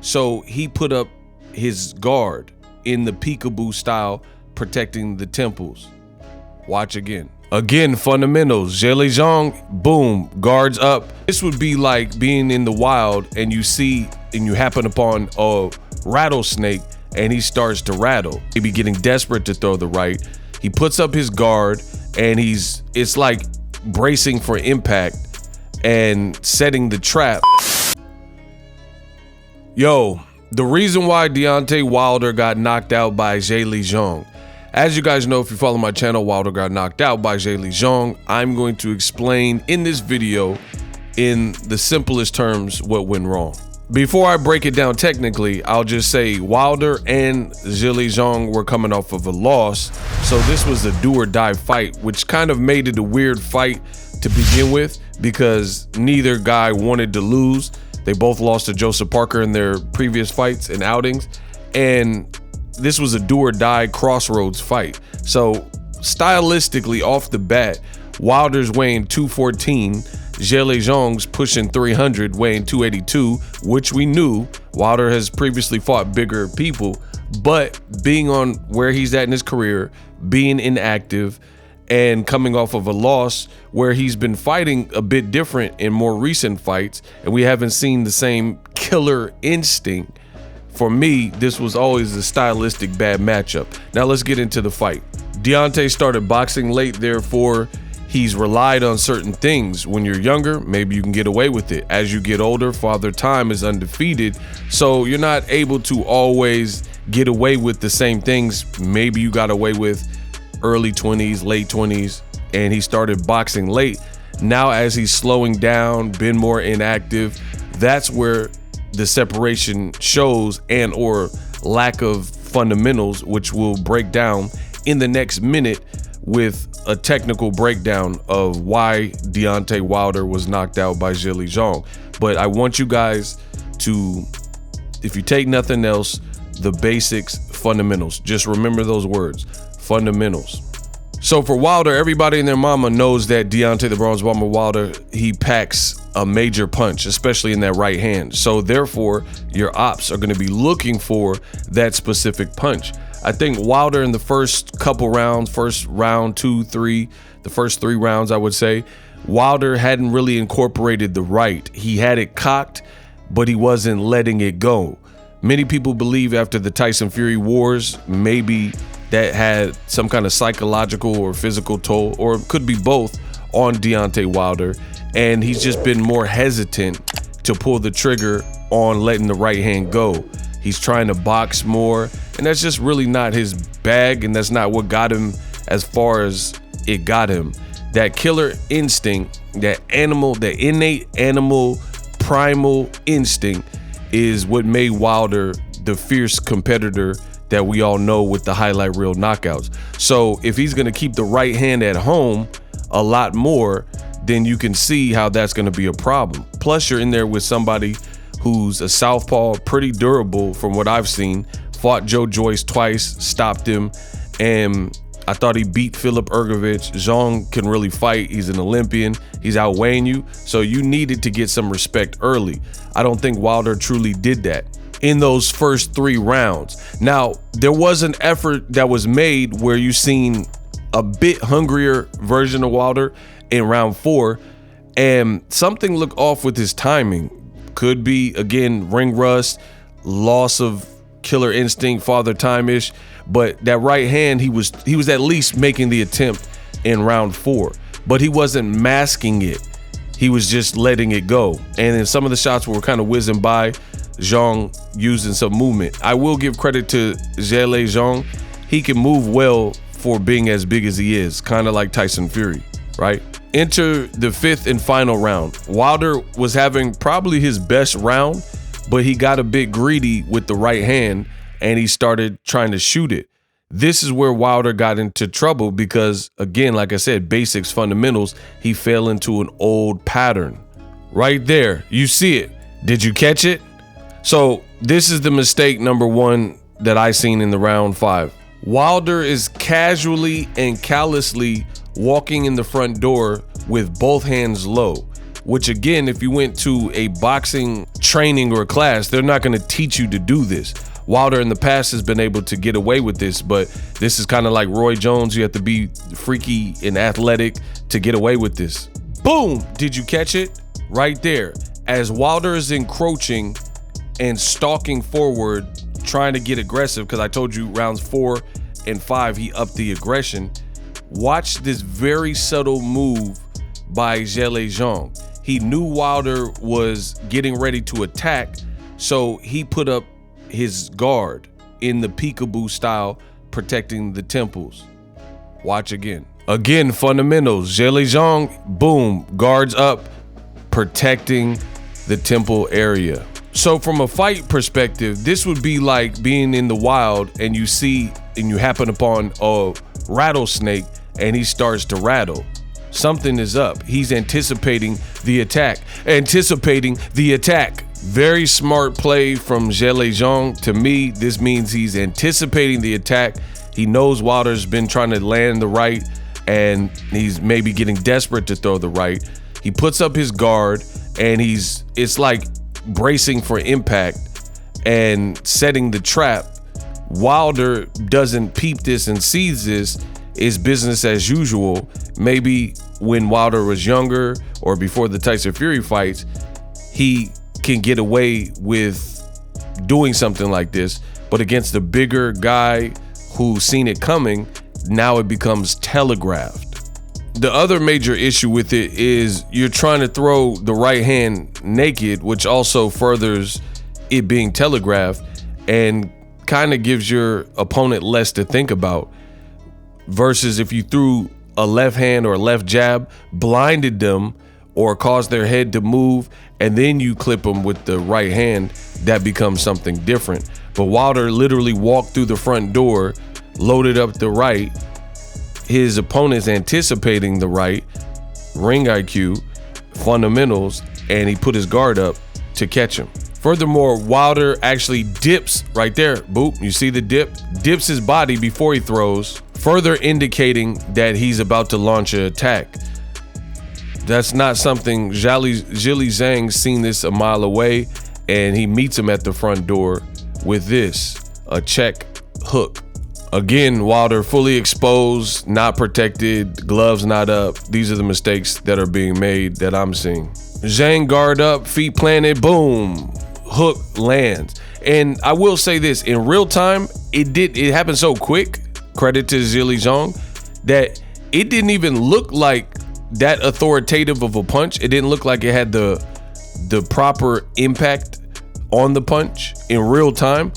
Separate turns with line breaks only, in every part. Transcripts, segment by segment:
So he put up his guard in the peekaboo style, protecting the temples. Watch again. Again, fundamentals. Zhang, boom, guards up. This would be like being in the wild and you happen upon a rattlesnake and he starts to rattle. He'd be getting desperate to throw the right. He puts up his guard and it's like bracing for impact and setting the trap. Yo, the reason why Deontay Wilder got knocked out by Zhang. As you guys know, if you follow my channel, Wilder got knocked out by Zhang. I'm going to explain in this video in the simplest terms what went wrong. Before I break it down technically, I'll just say Wilder and Zhang were coming off of a loss. So this was a do or die fight, which kind of made it a weird fight to begin with because neither guy wanted to lose. They both lost to Joseph Parker in their previous fights and outings. And this was a do or die crossroads fight. So stylistically off the bat, Wilder's weighing 214, Zhang's pushing 300, weighing 282, which we knew. Wilder has previously fought bigger people, but being on where he's at in his career, being inactive, and coming off of a loss where he's been fighting a bit different in more recent fights, and we haven't seen the same killer instinct. For me, this was always a stylistic bad matchup. Now let's get into the fight. Deontay started boxing late, therefore he's relied on certain things. When you're younger, maybe you can get away with it. As you get older, Father Time is undefeated, so you're not able to always get away with the same things maybe you got away with early 20s, late 20s, and he started boxing late. Now as he's slowing down, been more inactive, that's where the separation shows and or lack of fundamentals, which we'll break down in the next minute with a technical breakdown of why Deontay Wilder was knocked out by Zhang. But I want you guys to, if you take nothing else, the basics, fundamentals. Just remember those words, fundamentals. So for Wilder, everybody and their mama knows that Deontay the Bronze Bomber Wilder, he packs a major punch, especially in that right hand. So therefore, your ops are going to be looking for that specific punch. I think Wilder in the first couple rounds, first round, 2, 3, the first 3 rounds, I would say, Wilder hadn't really incorporated the right. He had it cocked, but he wasn't letting it go. Many people believe after the Tyson Fury wars, maybe that had some kind of psychological or physical toll, or it could be both, on Deontay Wilder. And he's just been more hesitant to pull the trigger on letting the right hand go. He's trying to box more, and that's just really not his bag, and that's not what got him as far as it got him. That killer instinct, that innate animal primal instinct is what made Wilder the fierce competitor that we all know with the highlight reel knockouts. So if he's gonna keep the right hand at home a lot more, then you can see how that's gonna be a problem. Plus you're in there with somebody who's a southpaw, pretty durable from what I've seen, fought Joe Joyce twice, stopped him, and I thought he beat Philip Ergovich. Zhang can really fight, he's an Olympian, he's outweighing you, so you needed to get some respect early. I don't think Wilder truly did that in those first 3 rounds. Now, there was an effort that was made where you seen a bit hungrier version of Wilder in round 4, and something looked off with his timing. Could be, again, ring rust, loss of killer instinct, Father Time-ish, but that right hand, he was at least making the attempt in round 4, but he wasn't masking it. He was just letting it go. And then some of the shots were kind of whizzing by, Zhang using some movement. I will give credit to Zhang. He can move well for being as big as he is, kind of like Tyson Fury, right? Enter the 5th and final round. Wilder was having probably his best round, but he got a bit greedy with the right hand and he started trying to shoot it. This is where Wilder got into trouble because, again, like I said, basics, fundamentals, he fell into an old pattern. Right there, you see it. Did you catch it? So this is the mistake number 1 that I seen in the round 5. Wilder is casually and callously walking in the front door with both hands low. which again, if you went to a boxing training or class, they're not going to teach you to do this. Wilder in the past has been able to get away with this, but this is kind of like Roy Jones. You have to be freaky and athletic to get away with this. Boom! Did you catch it? Right there. As Wilder is encroaching and stalking forward, trying to get aggressive, because I told you rounds 4 and 5, he upped the aggression. Watch this very subtle move by Zhang. He knew Wilder was getting ready to attack, so he put up his guard in the peekaboo style, protecting the temples. Watch again. Again, fundamentals. Zhang, boom, guards up, protecting the temple area. So from a fight perspective, this would be like being in the wild and you happen upon a rattlesnake and he starts to rattle. Something is up. He's anticipating the attack. Very smart play from Zhang. To me, this means he's anticipating the attack. He knows Wilder's been trying to land the right and he's maybe getting desperate to throw the right. He puts up his guard and it's like bracing for impact and setting the trap. Wilder doesn't peep this and sees this. It's business as usual. Maybe when Wilder was younger or before the Tyson Fury fights, he can get away with doing something like this, but against a bigger guy who's seen it coming, now it becomes telegraphed. The other major issue with it is you're trying to throw the right hand naked, which also furthers it being telegraphed and kind of gives your opponent less to think about, versus if you threw a left hand or a left jab, blinded them or caused their head to move, and then you clip them with the right hand, that becomes something different. But Wilder literally walked through the front door, loaded up the right. His opponent's anticipating the right, ring IQ, fundamentals, and he put his guard up to catch him. Furthermore, Wilder actually dips right there. Boop, you see the dip? Dips his body before he throws, further indicating that he's about to launch an attack. That's not something Zhang's seen this a mile away, and he meets him at the front door with this, a check hook. Again, Wilder fully exposed, not protected, gloves not up. These are the mistakes that are being made that I'm seeing. Zhang guard up, feet planted, boom, hook lands. And I will say this, in real time, it happened so quick, credit to Zhang, that it didn't even look like that authoritative of a punch. It didn't look like it had the proper impact on the punch in real time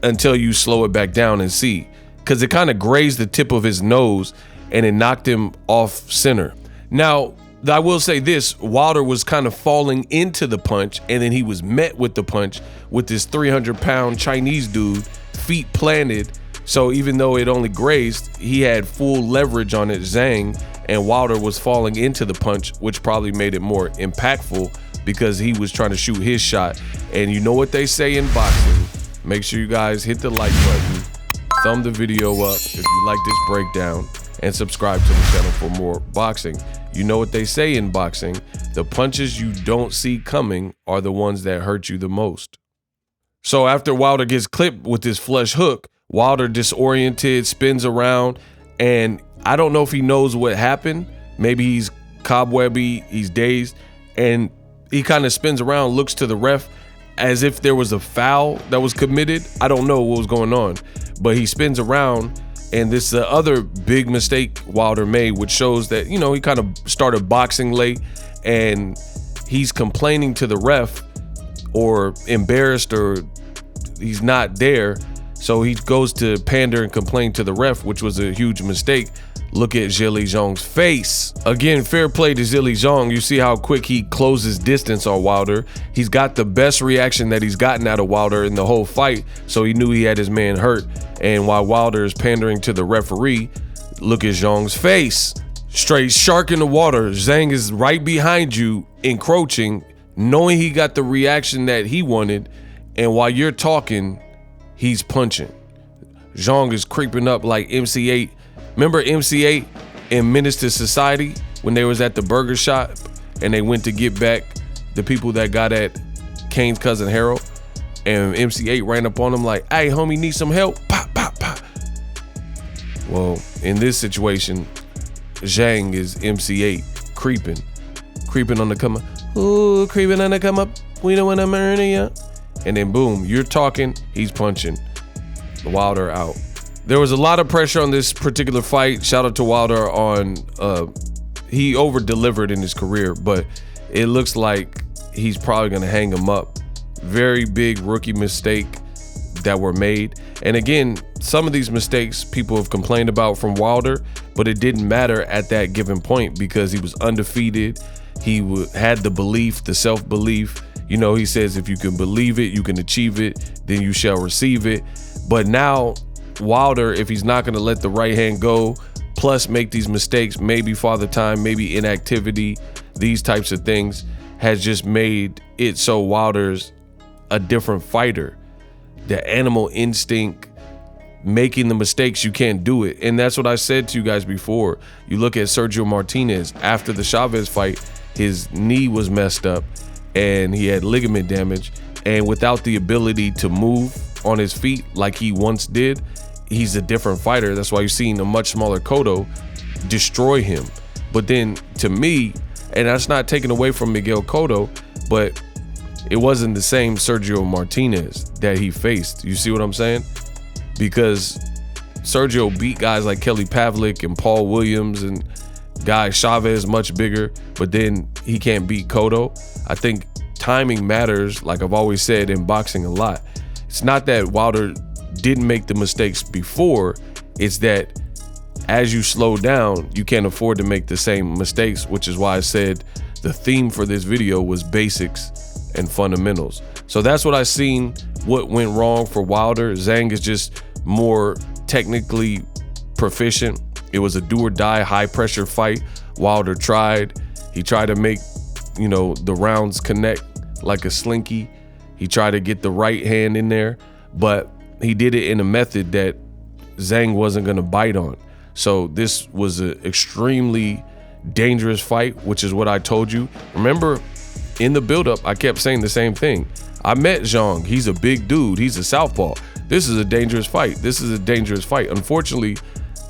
until you slow it back down and see, because it kind of grazed the tip of his nose and it knocked him off center. Now, I will say this, Wilder was kind of falling into the punch, and then he was met with the punch with this 300-pound Chinese dude, feet planted. So even though it only grazed, he had full leverage on it, Zhang, and Wilder was falling into the punch, which probably made it more impactful because he was trying to shoot his shot. And you know what they say in boxing, make sure you guys hit the like button, thumb the video up if you like this breakdown, and subscribe to the channel for more boxing. You know what they say in boxing, the punches you don't see coming are the ones that hurt you the most. So after Wilder gets clipped with this flush hook, Wilder disoriented, spins around, and I don't know if he knows what happened. Maybe he's cobwebby, he's dazed, and he kind of spins around, looks to the ref as if there was a foul that was committed. I don't know what was going on, but he spins around, and this is the other big mistake Wilder made, which shows that, you know, he kind of started boxing late, and he's complaining to the ref or embarrassed, or he's not there. So he goes to pander and complain to the ref, which was a huge mistake. Look at Zhang's face. Again, fair play to Zhang. You see how quick he closes distance on Wilder. He's got the best reaction that he's gotten out of Wilder in the whole fight, so he knew he had his man hurt. And while Wilder is pandering to the referee, look at Zhang's face. Straight shark in the water. Zhang is right behind you, encroaching, knowing he got the reaction that he wanted, and while you're talking, he's punching. Zhang is creeping up like MC8. Remember MC8 in Menace to Society when they was at the burger shop and they went to get back the people that got at Kane's cousin Harold, and MC8 ran up on him like, "Hey, homie, need some help?" Pop, pop, pop. Well, in this situation, Zhang is MC8 creeping on the come up. Ooh, creeping on the come up. We don't want to murder you. And then boom, you're talking, he's punching. Wilder out. There was a lot of pressure on this particular fight. Shout out to Wilder on, he over-delivered in his career, but it looks like he's probably gonna hang him up. Very big rookie mistake that were made. And again, some of these mistakes people have complained about from Wilder, but it didn't matter at that given point because he was undefeated. He had the belief, the self-belief. You know, he says, if you can believe it, you can achieve it, then you shall receive it. But now Wilder, if he's not gonna let the right hand go, plus make these mistakes, maybe father time, maybe inactivity, these types of things, has just made it so Wilder's a different fighter. The animal instinct, making the mistakes, you can't do it. And that's what I said to you guys before. You look at Sergio Martinez, after the Chavez fight, his knee was messed up and he had ligament damage. And without the ability to move on his feet like he once did, he's a different fighter. That's why you're seeing a much smaller Cotto destroy him. But then to me, and that's not taken away from Miguel Cotto, but it wasn't the same Sergio Martinez that he faced. You see what I'm saying? Because Sergio beat guys like Kelly Pavlik and Paul Williams and guys Chavez much bigger, but then he can't beat Cotto. I think timing matters, like I've always said in boxing a lot. It's not that Wilder didn't make the mistakes before, it's that as you slow down, you can't afford to make the same mistakes, which is why I said the theme for this video was basics and fundamentals. So that's what I seen what went wrong for Wilder. Zhang is just more technically proficient. It was a do or die high pressure fight. Wilder tried. He tried to make, you know, the rounds connect like a slinky. He tried to get the right hand in there, but he did it in a method that Zhang wasn't gonna bite on. So this was an extremely dangerous fight, which is what I told you. Remember, in the buildup, I kept saying the same thing. I met Zhang. He's a big dude. He's a southpaw. This is a dangerous fight. This is a dangerous fight. Unfortunately,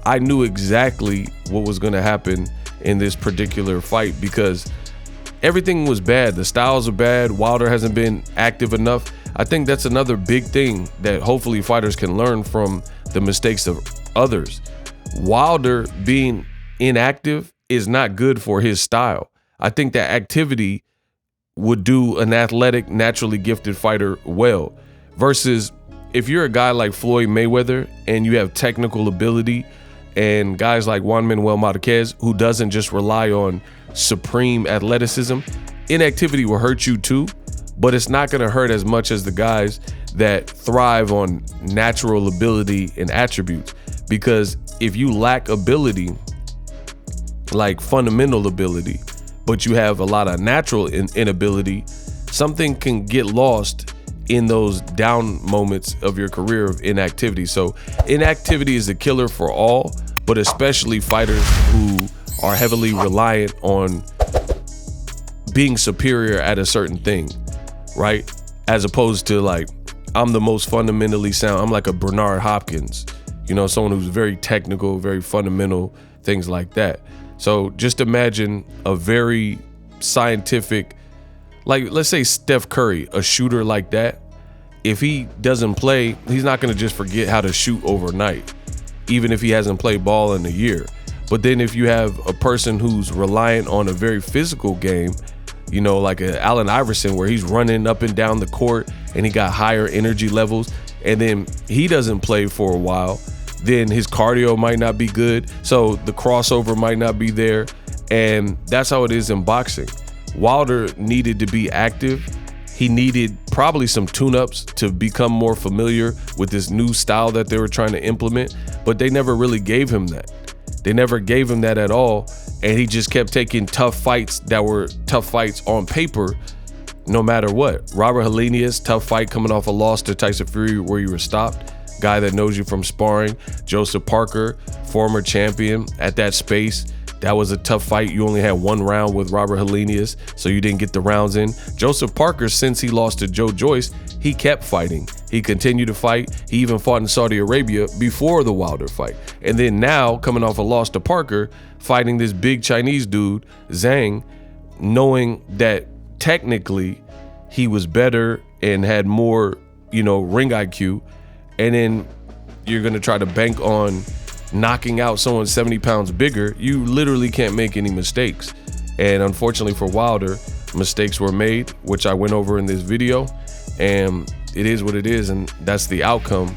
I knew exactly what was going to happen in this particular fight because everything was bad. The styles are bad. Wilder hasn't been active enough. I think that's another big thing that hopefully fighters can learn from the mistakes of others. Wilder being inactive is not good for his style. I think that activity would do an athletic, naturally gifted fighter well, versus if you're a guy like Floyd Mayweather and you have technical ability, and guys like Juan Manuel Marquez, who doesn't just rely on supreme athleticism, inactivity will hurt you too, but it's not gonna hurt as much as the guys that thrive on natural ability and attributes. Because if you lack ability, like fundamental ability, but you have a lot of natural inability, something can get lost in those down moments of your career of inactivity. So inactivity is a killer for all, but especially fighters who are heavily reliant on being superior at a certain thing, right? As opposed to like, I'm the most fundamentally sound. I'm like a Bernard Hopkins, you know, someone who's very technical, very fundamental, things like that. So just imagine a very scientific, like let's say Steph Curry, a shooter like that. If he doesn't play, he's not gonna just forget how to shoot overnight, even if he hasn't played ball in a year. But then if you have a person who's reliant on a very physical game, you know, like a Allen Iverson, where he's running up and down the court and he got higher energy levels, and then he doesn't play for a while, then his cardio might not be good, so the crossover might not be there. And that's how it is in boxing. Wilder needed to be active. He needed probably some tune-ups to become more familiar with this new style that they were trying to implement, but they never really gave him that. They never gave him that at all, and he just kept taking tough fights that were tough fights on paper, no matter what. Robert Helenius, tough fight coming off a loss to Tyson Fury where you were stopped. Guy that knows you from sparring. Joseph Parker, former champion at that space. That was a tough fight. You only had one round with Robert Helenius, so you didn't get the rounds in. Joseph Parker, since he lost to Joe Joyce, he kept fighting. He continued to fight. He even fought in Saudi Arabia before the Wilder fight. And then now, coming off a loss to Parker, fighting this big Chinese dude, Zhang, knowing that technically he was better and had more, ring IQ. And then you're going to try to bank on knocking out someone 70 pounds bigger. You literally can't make any mistakes. And unfortunately for Wilder, mistakes were made, which I went over in this video, and it is what it is, and that's the outcome.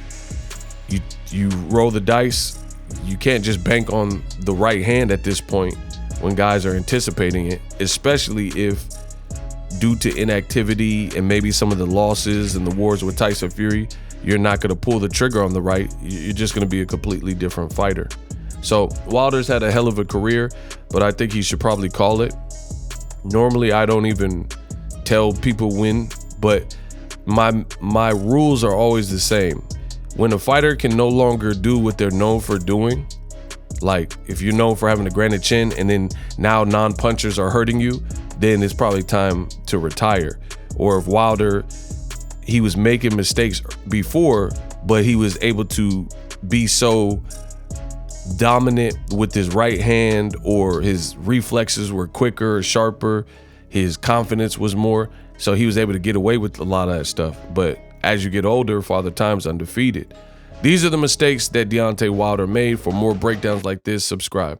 You roll the dice. You can't just bank on the right hand at this point when guys are anticipating it, especially if, due to inactivity and maybe some of the losses and the wars with Tyson Fury, you're not going to pull the trigger on the right. You're just going to be a completely different fighter. So Wilder's had a hell of a career, but I think he should probably call it. Normally, I don't even tell people when, but my rules are always the same. When a fighter can no longer do what they're known for doing, like if you're known for having a granite chin and then now non-punchers are hurting you, then it's probably time to retire. Or if Wilder, he was making mistakes before, but he was able to be so dominant with his right hand, or his reflexes were quicker, sharper, his confidence was more, so he was able to get away with a lot of that stuff. But as you get older, Father Time's undefeated. These are the mistakes that Deontay Wilder made. For more breakdowns like this, subscribe.